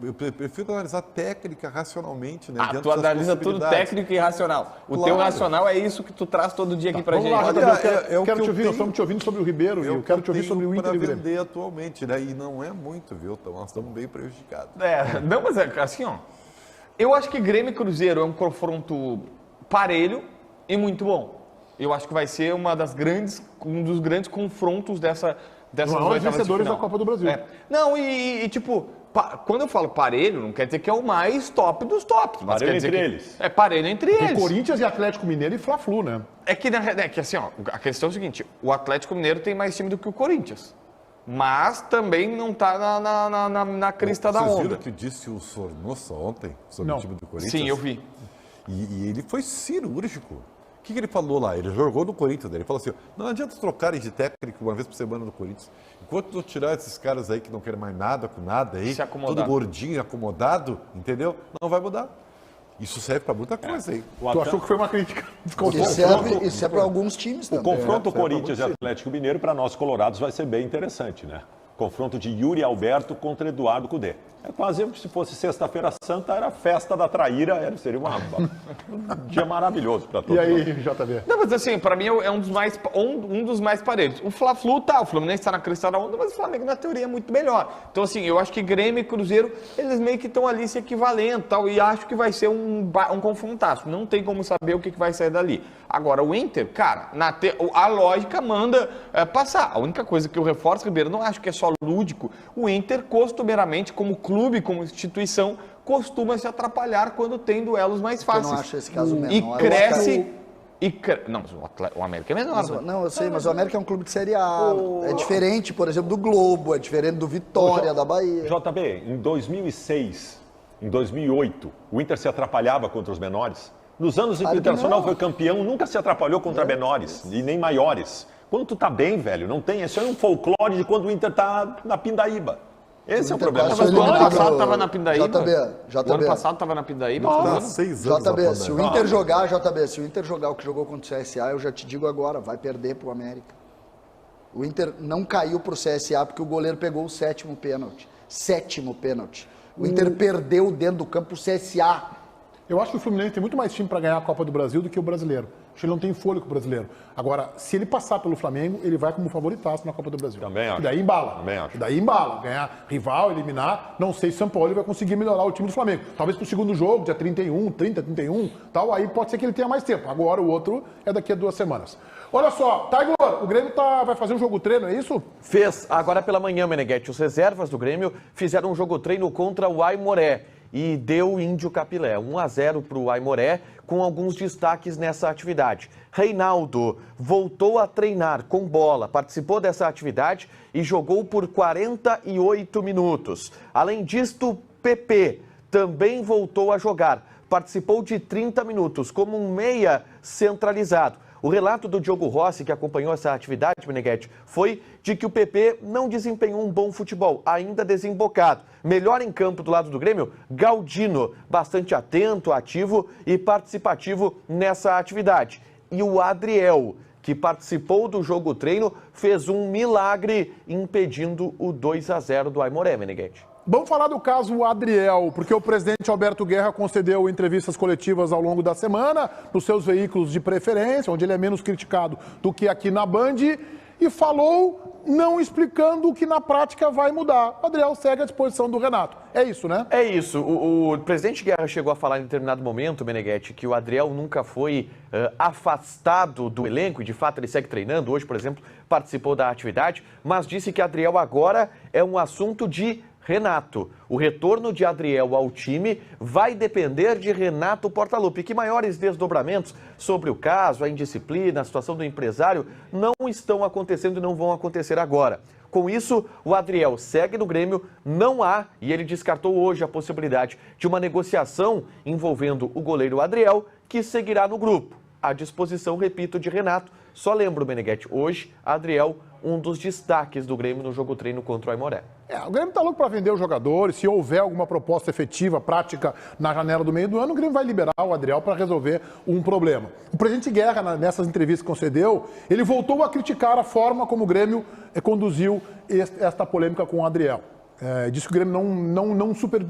Eu prefiro analisar técnica racionalmente, né? diante Tu das analisa tudo possibilidades. técnico e racional. O Claro. teu racional é isso que tu traz todo dia aqui pra Vamos gente. lá, Olha, JB, é o quero que te eu ouvir. Nós tenho- estamos te ouvindo sobre o Ribeiro e eu quero te ouvir sobre o Inter para e o Grêmio. vender atualmente, né? E não é muito, viu? Então, nós estamos bem prejudicados. Não, mas é assim, ó. Eu acho que Grêmio e Cruzeiro é um confronto parelho e muito bom. Eu acho que vai ser um dos grandes confrontos dessas maiores oitavas de vencedores final. da Copa do Brasil. É. Não, tipo, quando eu falo parelho, não quer dizer que é o mais top dos tops. Mas Parelho quer dizer entre que eles. É parelho entre Tem eles. Corinthians e Atlético Mineiro e Fla-Flu, né? É que assim, ó, a questão é o seguinte, o Atlético Mineiro tem mais time do que o Corinthians. Mas também não tá na crista da Vocês onda. viram o que disse o Sornossa ontem sobre Não. o time do Corinthians? Sim, eu vi. E ele foi cirúrgico. O que ele falou lá? Ele jogou no Corinthians, né? Ele falou assim, não adianta trocarem de técnico uma vez por semana no Corinthians. Enquanto eu tirar esses caras aí que não querem mais nada com nada aí, Se acomodar. todo gordinho, acomodado, entendeu? Não vai mudar. Isso serve para muita coisa aí. Tu achou que foi uma crítica? Isso é para alguns times O também. confronto Corinthians e Atlético Mineiro, para nós colorados, vai ser bem interessante, né? Confronto de Yuri Alberto contra Eduardo Cudê. É quase como se fosse Sexta-feira Santa, era festa da traíra, seria um dia maravilhoso para todos. E aí, nós. JB? Não, mas assim, pra mim é um dos mais parelhos. O Fla-Flu tá, o Fluminense tá na crista da onda, mas o Flamengo na teoria é muito melhor. Então assim, eu acho que Grêmio e Cruzeiro, eles meio que estão ali se equivalendo tal, e acho que vai ser um confrontaço. Não tem como saber o que vai sair dali. Agora, o Inter, cara, a lógica manda passar. A única coisa que eu reforço, Ribeiro, não acho que é só lúdico. O Inter, costumeiramente, como clube, como instituição, costuma se atrapalhar quando tem duelos mais Eu fáceis. não acho esse caso menor. E Eu cresce... acho Não, mas o América é menor. né? Não, eu sei, mas o América é um clube de Série A. É diferente, por exemplo, do Globo, é diferente do Vitória, da Bahia. JB, em 2006, em 2008, o Inter se atrapalhava contra os menores. Nos anos em que o Claro que Internacional não. foi campeão, nunca se atrapalhou contra menores e nem maiores. Quando tu tá bem, velho, não tem. Isso é um folclore de quando o Inter tá na pindaíba. Esse é o Inter problema. quase foi Mas o ano eliminado. passado tava na Pindaíba. JB. O ano passado tava na Pindaíba. Tá há Tá 6 anos. JB, na se o Panamá. Inter jogar, se o Inter jogar o que jogou contra o CSA, eu já te digo agora, vai perder pro América. O Inter não caiu pro CSA porque o goleiro pegou o sétimo pênalti. O Inter perdeu dentro do campo pro CSA. Eu acho que o Fluminense tem muito mais time para ganhar a Copa do Brasil do que o brasileiro. Acho que ele não tem fôlego com o brasileiro. Agora, se ele passar pelo Flamengo, ele vai como favoritaço na Copa do Brasil. Também acho. E daí embala. Também acho. E daí embala. Ganhar rival, eliminar. Não sei se São Paulo vai conseguir melhorar o time do Flamengo. Talvez pro segundo jogo, dia 31, tal. Aí pode ser que ele tenha mais tempo. Agora o outro é daqui a 2 semanas. Olha só, Taigor, o Grêmio vai fazer um jogo treino, é isso? Fez agora pela manhã, Meneghetti. Os reservas do Grêmio fizeram um jogo treino contra o Aimoré e deu Índio Capilé. 1-0 para o Aimoré, com alguns destaques nessa atividade. Reinaldo voltou a treinar com bola, participou dessa atividade e jogou por 48 minutos. Além disto, PP também voltou a jogar, participou de 30 minutos como um meia centralizado. O relato do Diogo Rossi, que acompanhou essa atividade, Meneghetti, foi de que o PP não desempenhou um bom futebol, ainda desembocado. Melhor em campo do lado do Grêmio, Galdino, bastante atento, ativo e participativo nessa atividade. E o Adriel, que participou do jogo treino, fez um milagre impedindo o 2-0 do Aimoré, Meneghetti. Vamos falar do caso Adriel, porque o presidente Alberto Guerra concedeu entrevistas coletivas ao longo da semana, nos seus veículos de preferência, onde ele é menos criticado do que aqui na Band, e falou não explicando o que na prática vai mudar. O Adriel segue à disposição do Renato. É isso, né? É isso. O presidente Guerra chegou a falar em determinado momento, Meneghetti, que o Adriel nunca foi afastado do elenco, e de fato ele segue treinando. Hoje, por exemplo, participou da atividade, mas disse que Adriel agora é um assunto de Renato. O retorno de Adriel ao time vai depender de Renato Portaluppi, que maiores desdobramentos sobre o caso, a indisciplina, a situação do empresário não estão acontecendo e não vão acontecer agora. Com isso, o Adriel segue no Grêmio, não há, e ele descartou hoje a possibilidade de uma negociação envolvendo o goleiro Adriel, que seguirá no grupo. À disposição, repito, de Renato. Só lembro, Meneghetti, hoje, Adriel, um dos destaques do Grêmio no jogo treino contra o Aimoré. O Grêmio está louco para vender os jogadores. Se houver alguma proposta efetiva, prática, na janela do meio do ano, o Grêmio vai liberar o Adriel para resolver um problema. O presidente Guerra, nessas entrevistas que concedeu, ele voltou a criticar a forma como o Grêmio conduziu esta polêmica com o Adriel. Disse que o Grêmio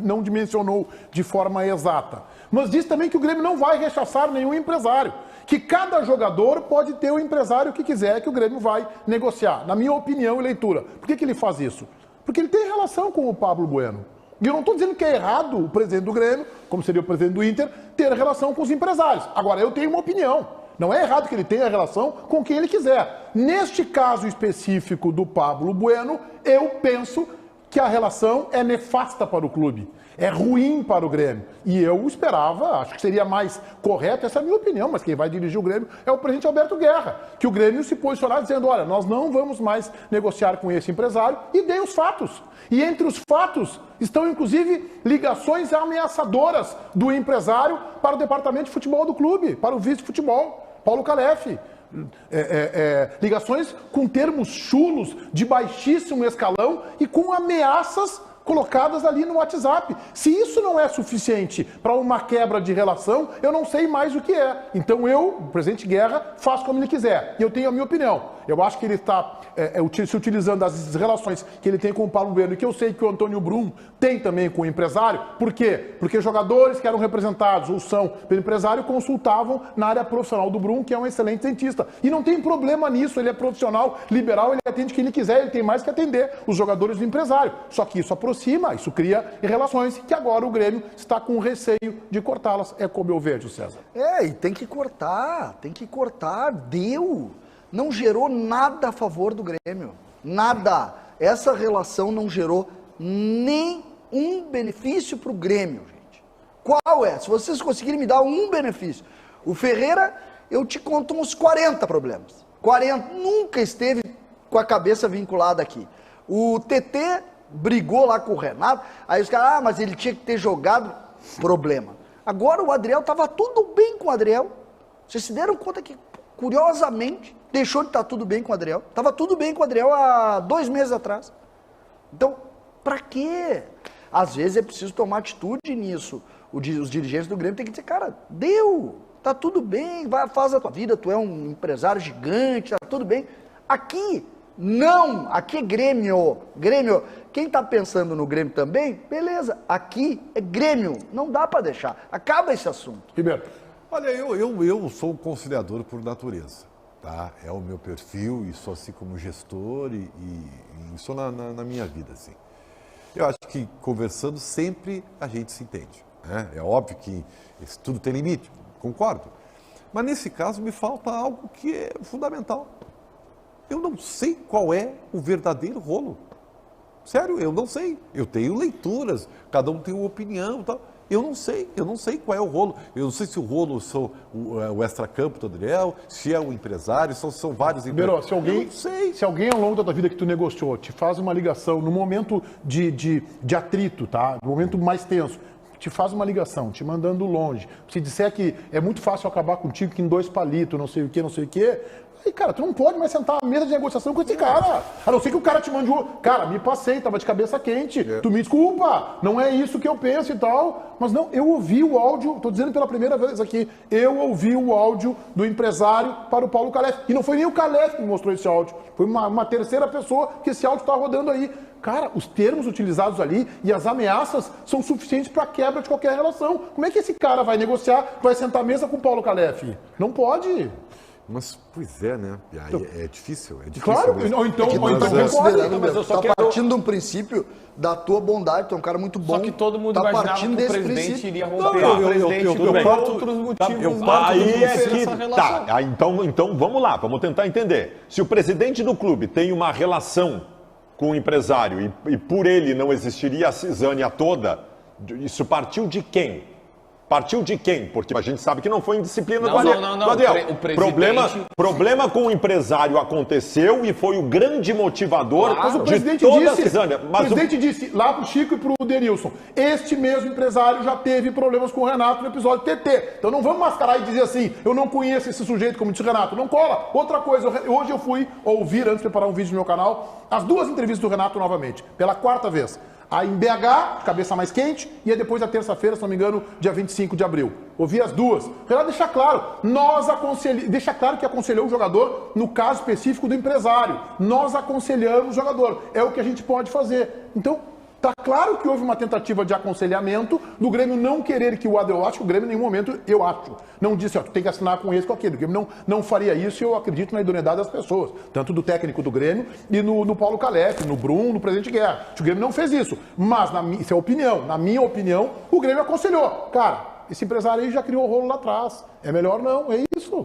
não dimensionou de forma exata. Mas disse também que o Grêmio não vai rechaçar nenhum empresário. Que cada jogador pode ter o empresário que quiser, que o Grêmio vai negociar. Na minha opinião e leitura. Por que ele faz isso? Porque ele tem relação com o Pablo Bueno. E eu não estou dizendo que é errado o presidente do Grêmio, como seria o presidente do Inter, ter relação com os empresários. Agora, eu tenho uma opinião. Não é errado que ele tenha relação com quem ele quiser. Neste caso específico do Pablo Bueno, eu penso que a relação é nefasta para o clube. É ruim para o Grêmio. E eu esperava, acho que seria mais correto, essa é a minha opinião, mas quem vai dirigir o Grêmio é o presidente Alberto Guerra, que o Grêmio se posicionar dizendo, olha, nós não vamos mais negociar com esse empresário, e dei os fatos. E entre os fatos estão, inclusive, ligações ameaçadoras do empresário para o departamento de futebol do clube, para o vice de futebol, Paulo Calef. Ligações com termos chulos, de baixíssimo escalão e com ameaças colocadas ali no WhatsApp. Se isso não é suficiente para uma quebra de relação, eu não sei mais o que é. Então o presidente Guerra, faço como ele quiser. E eu tenho a minha opinião. Eu acho que ele está se utilizando das relações que ele tem com o Paulo Bueno, e que eu sei que o Antônio Brum tem também com o empresário. Por quê? Porque jogadores que eram representados ou são pelo empresário consultavam na área profissional do Brum, que é um excelente dentista. E não tem problema nisso, ele é profissional, liberal, ele atende quem ele quiser, ele tem mais que atender os jogadores do empresário. Só que isso aproxima, isso cria relações que agora o Grêmio está com receio de cortá-las. É como eu vejo, César. E tem que cortar, deu. Não gerou nada a favor do Grêmio, nada. Essa relação não gerou nenhum benefício para o Grêmio, gente. Qual é? Se vocês conseguirem me dar um benefício. O Ferreira, eu te conto uns 40 problemas. 40, nunca esteve com a cabeça vinculada aqui. O TT brigou lá com o Renato, aí os caras, mas ele tinha que ter jogado, problema. Agora o Adriel, estava tudo bem com o Adriel. Vocês se deram conta que, curiosamente, deixou de estar tudo bem com o Adriel. Estava tudo bem com o Adriel há 2 meses atrás. Então, para quê? Às vezes é preciso tomar atitude nisso. Os dirigentes do Grêmio têm que dizer, cara, deu, tá tudo bem, faz a tua vida, tu é um empresário gigante, tá tudo bem. Aqui, não, aqui é Grêmio. Grêmio, quem tá pensando no Grêmio também, beleza, aqui é Grêmio, não dá para deixar. Acaba esse assunto. Ribeiro. Olha, eu sou um conciliador por natureza, tá? É o meu perfil e sou assim como gestor e sou na minha vida, assim. Eu acho que conversando sempre a gente se entende, né? É óbvio que isso tudo tem limite, concordo. Mas nesse caso me falta algo que é fundamental. Eu não sei qual é o verdadeiro rolo. Sério, eu não sei. Eu tenho leituras, cada um tem uma opinião e tal. Eu não sei qual é o rolo. Eu não sei se o rolo são o extracampo do Adriel, se é o empresário, são vários empresários. Se alguém ao longo da tua vida que tu negociou te faz uma ligação no momento de atrito, tá? No momento mais tenso, te faz uma ligação, te mandando longe, se disser que é muito fácil acabar contigo que em 2 palitos, não sei o quê, aí, cara, tu não pode mais sentar à mesa de negociação com esse cara. A não ser que o cara te mande cara, me passei, tava de cabeça quente, tu me desculpa, não é isso que eu penso e tal. Mas não, eu ouvi o áudio, tô dizendo pela primeira vez aqui, eu ouvi o áudio do empresário para o Paulo Calef. E não foi nem o Calef que me mostrou esse áudio, foi uma terceira pessoa que esse áudio tá rodando aí. Cara, os termos utilizados ali e as ameaças são suficientes para quebra de qualquer relação. Como é que esse cara vai negociar, vai sentar à mesa com o Paulo Calef? Não pode. Mas, pois é, né? E aí é difícil. Claro, mesmo. ou então mas eu só partindo de um princípio da tua bondade, tu é um cara muito bom. Só que todo mundo tá imaginava partindo que o desse presidente princípio. iria romper. O presidente por outros motivos. Aí é que tá. Então vamos lá, vamos tentar entender. Se o presidente do clube tem uma relação com o empresário e por ele não existiria a cisânia toda, isso partiu de quem? Partiu de quem? Porque a gente sabe que não foi indisciplina do Adriel. Não. O presidente... Problema com o empresário aconteceu e foi o grande motivador de toda a cisânia. O presidente disse lá pro Chico e pro Denilson, este mesmo empresário já teve problemas com o Renato no episódio TT. Então não vamos mascarar e dizer assim, eu não conheço esse sujeito, como disse o Renato. Não cola. Outra coisa, hoje eu fui ouvir, antes de preparar um vídeo no meu canal, as 2 entrevistas do Renato novamente, pela 4ª vez. Aí em BH, cabeça mais quente, e aí depois da terça-feira, se não me engano, dia 25 de abril. Ouvi as 2. O Renato deixa claro, deixa claro que aconselhou o jogador no caso específico do empresário. Nós aconselhamos o jogador. É o que a gente pode fazer. Então, tá claro que houve uma tentativa de aconselhamento do Grêmio não querer que o Adriel, acho que o Grêmio em nenhum momento, eu acho, não disse, ó, tu tem que assinar com esse, com aquele. O Grêmio não faria isso e eu acredito na idoneidade das pessoas, tanto do técnico do Grêmio e no Paulo Calef, no Bruno, no presidente Guerra. O Grêmio não fez isso, mas, isso é opinião, na minha opinião, o Grêmio aconselhou. Cara, esse empresário aí já criou o rolo lá atrás, é melhor não, é isso.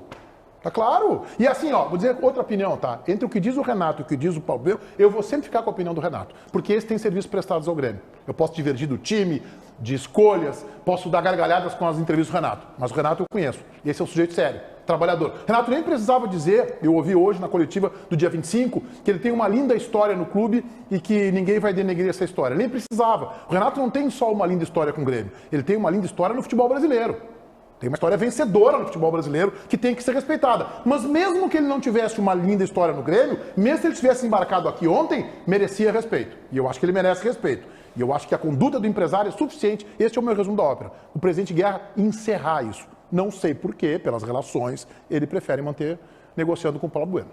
Tá claro? E assim, ó, vou dizer outra opinião, tá? Entre o que diz o Renato e o que diz o Paulo, eu vou sempre ficar com a opinião do Renato, porque esse tem serviços prestados ao Grêmio. Eu posso divergir do time, de escolhas, posso dar gargalhadas com as entrevistas do Renato, mas o Renato eu conheço. Esse é um sujeito sério, trabalhador. Renato nem precisava dizer, eu ouvi hoje na coletiva do dia 25, que ele tem uma linda história no clube e que ninguém vai denegrir essa história. Nem precisava. O Renato não tem só uma linda história com o Grêmio, ele tem uma linda história no futebol brasileiro. Tem uma história vencedora no futebol brasileiro que tem que ser respeitada. Mas mesmo que ele não tivesse uma linda história no Grêmio, mesmo se ele tivesse embarcado aqui ontem, merecia respeito. E eu acho que ele merece respeito. E eu acho que a conduta do empresário é suficiente. Este é o meu resumo da ópera. O presidente Guerra encerrar isso. Não sei porquê, pelas relações, ele prefere manter negociando com o Paulo Bueno.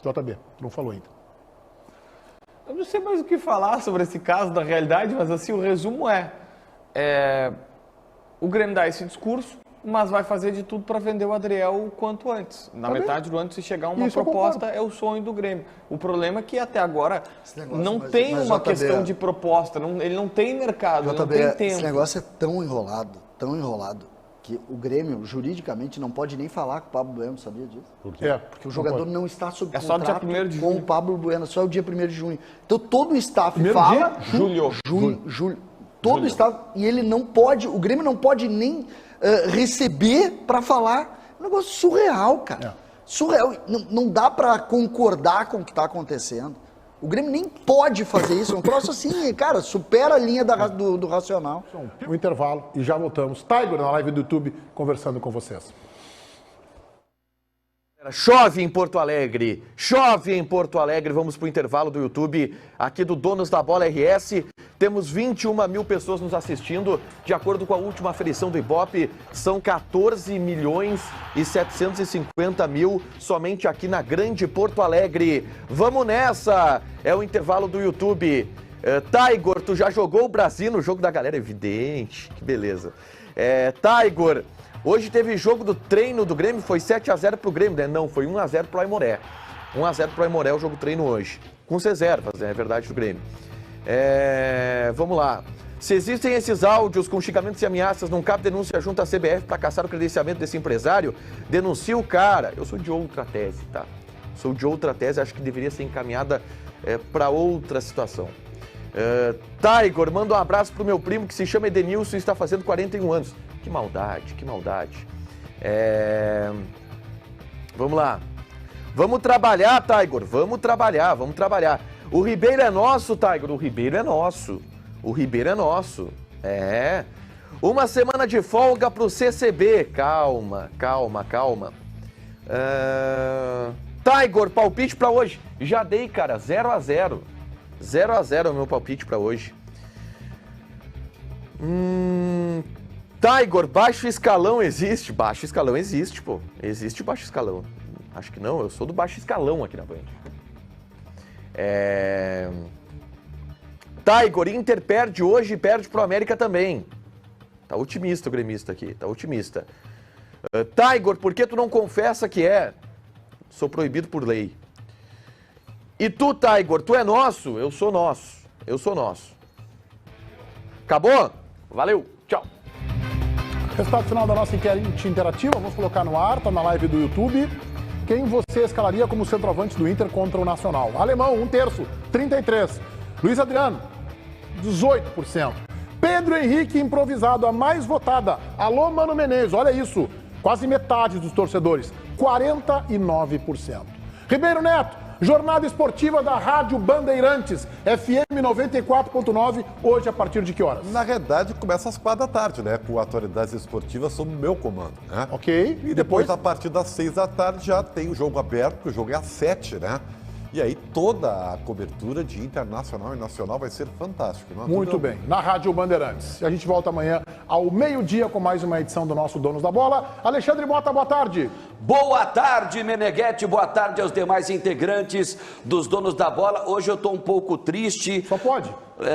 JB, não falou ainda. Eu não sei mais o que falar sobre esse caso da realidade, mas assim, o resumo o Grêmio dá esse discurso, mas vai fazer de tudo para vender o Adriel o quanto antes. Na metade do ano, se chegar uma proposta, é o sonho do Grêmio. O problema é que até agora não tem uma questão de proposta, ele não tem mercado, não tem tempo. Esse negócio é tão enrolado, que o Grêmio, juridicamente, não pode nem falar com o Pablo Bueno, sabia disso? Por quê? Porque o jogador não está sob só no dia contrato 1º de com junho. o Pablo Bueno, só o dia 1º de junho. Então todo o staff Julho. Todo o staff, e ele não pode, o Grêmio não pode nem receber para falar. É um negócio surreal, cara. Surreal. Não dá para concordar com o que está acontecendo. O Grêmio nem pode fazer isso. É um troço assim, cara, supera a linha do racional. Um intervalo e já voltamos. Tiger na live do YouTube conversando com vocês. Chove em Porto Alegre, vamos para o intervalo do YouTube, aqui do Donos da Bola RS, temos 21 mil pessoas nos assistindo, de acordo com a última aferição do Ibope, são 14 milhões e 750 mil somente aqui na Grande Porto Alegre. Vamos nessa, é o intervalo do YouTube. Tiger, tu já jogou o Brasil no jogo da galera? Evidente, que beleza. Tiger... Hoje teve jogo do treino do Grêmio, foi 7-0 pro Grêmio, né? Não, foi 1-0 pro Aimoré. 1-0 pro Aimoré o jogo treino hoje. Com as reservas, né? É verdade, do Grêmio. Vamos lá. Se existem esses áudios com xingamentos e ameaças, não cabe denúncia junto à CBF para caçar o credenciamento desse empresário? Denuncia o cara. Eu sou de outra tese, tá? Sou de outra tese, acho que deveria ser encaminhada para outra situação. Tiger, manda um abraço pro meu primo que se chama Edenilson e está fazendo 41 anos. Que maldade, que maldade. Vamos lá. Vamos trabalhar, Tiger. Vamos trabalhar. O Ribeiro é nosso, Tiger. O Ribeiro é nosso. Uma semana de folga para o CCB. Calma. Tiger, palpite para hoje. Já dei, cara, 0-0. 0-0 é o meu palpite para hoje. Tiger, baixo escalão existe? Baixo escalão existe, pô. Existe baixo escalão. Acho que não, eu sou do baixo escalão aqui na Band. Tiger, Inter perde hoje e perde pro América também. Tá otimista o gremista aqui, tá otimista. Tiger, por que tu não confessa que é? Sou proibido por lei. E tu, Tiger, tu é nosso? Eu sou nosso. Eu sou nosso. Acabou? Valeu, tchau. Resultado final da nossa enquete interativa, vamos colocar no ar, tá na live do YouTube. Quem você escalaria como centroavante do Inter contra o Nacional? Alemão, 1/3, 33%. Luiz Adriano, 18%. Pedro Henrique, improvisado, a mais votada. Alô, Mano Menezes, olha isso. Quase metade dos torcedores, 49%. Ribeiro Neto, jornada esportiva da Rádio Bandeirantes, FM 94.9, hoje a partir de que horas? Na realidade, começa às 4 da tarde, né? Com atualidades esportivas sob o meu comando, né? Ok. E depois, a partir das 6 da tarde, já tem o jogo aberto, porque o jogo é às 7, né? E aí toda a cobertura de Internacional e Nacional vai ser fantástica. Não é? Muito bem, na Rádio Bandeirantes. E a gente volta amanhã ao meio-dia com mais uma edição do nosso Donos da Bola. Alexandre Mota, boa tarde. Boa tarde, Meneghetti. Boa tarde aos demais integrantes dos Donos da Bola. Hoje eu estou um pouco triste. Só pode.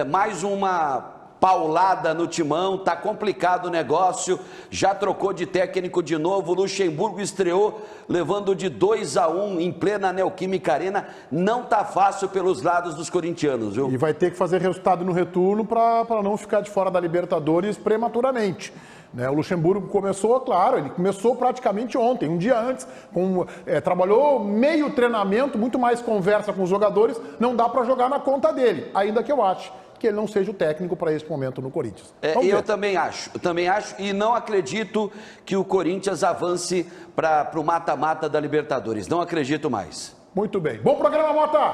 Mais uma paulada no timão, tá complicado o negócio, já trocou de técnico de novo, o Luxemburgo estreou levando de 2-1 em plena Neoquímica Arena, não tá fácil pelos lados dos corintianos, viu? E vai ter que fazer resultado no retorno para não ficar de fora da Libertadores prematuramente. Né, o Luxemburgo começou, claro, ele começou praticamente ontem, um dia antes, trabalhou meio treinamento, muito mais conversa com os jogadores, não dá para jogar na conta dele, ainda que eu ache que ele não seja o técnico para esse momento no Corinthians. Eu também acho, e não acredito que o Corinthians avance para o mata-mata da Libertadores, não acredito mais. Muito bem, bom programa, Mota!